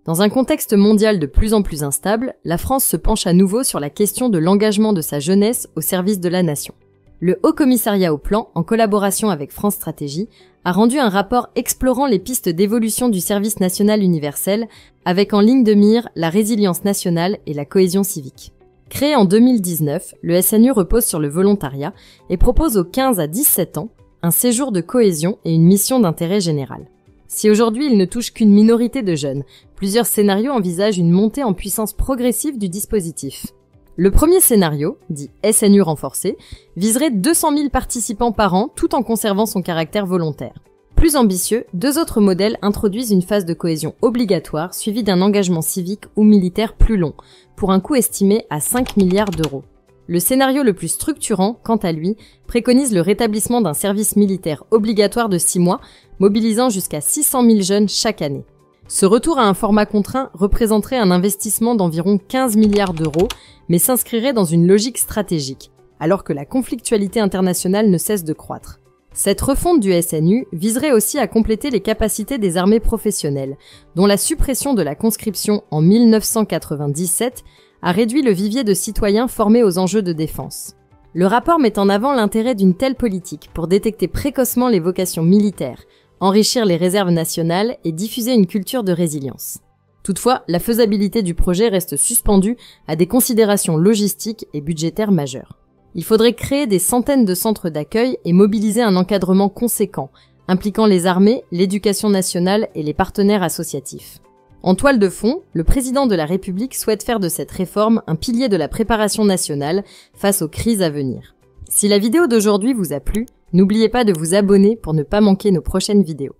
Dans un contexte mondial de plus en plus instable, la France se penche à nouveau sur la question de l'engagement de sa jeunesse au service de la nation. Le Haut Commissariat au Plan, en collaboration avec France Stratégie, a rendu un rapport explorant les pistes d'évolution du service national universel, avec en ligne de mire la résilience nationale et la cohésion civique. Créé en 2019, le SNU repose sur le volontariat et propose aux 15 à 17 ans un séjour de cohésion et une mission d'intérêt général. Si aujourd'hui il ne touche qu'une minorité de jeunes, plusieurs scénarios envisagent une montée en puissance progressive du dispositif. Le premier scénario, dit SNU renforcé, viserait 200 000 participants par an tout en conservant son caractère volontaire. Plus ambitieux, deux autres modèles introduisent une phase de cohésion obligatoire suivie d'un engagement civique ou militaire plus long, pour un coût estimé à 5 milliards d'euros. Le scénario le plus structurant, quant à lui, préconise le rétablissement d'un service militaire obligatoire de 6 mois, mobilisant jusqu'à 600 000 jeunes chaque année. Ce retour à un format contraint représenterait un investissement d'environ 15 milliards d'euros, mais s'inscrirait dans une logique stratégique, alors que la conflictualité internationale ne cesse de croître. Cette refonte du SNU viserait aussi à compléter les capacités des armées professionnelles, dont la suppression de la conscription en 1997 a réduit le vivier de citoyens formés aux enjeux de défense. Le rapport met en avant l'intérêt d'une telle politique pour détecter précocement les vocations militaires, enrichir les réserves nationales et diffuser une culture de résilience. Toutefois, la faisabilité du projet reste suspendue à des considérations logistiques et budgétaires majeures. Il faudrait créer des centaines de centres d'accueil et mobiliser un encadrement conséquent, impliquant les armées, l'éducation nationale et les partenaires associatifs. En toile de fond, le président de la République souhaite faire de cette réforme un pilier de la préparation nationale face aux crises à venir. Si la vidéo d'aujourd'hui vous a plu, n'oubliez pas de vous abonner pour ne pas manquer nos prochaines vidéos.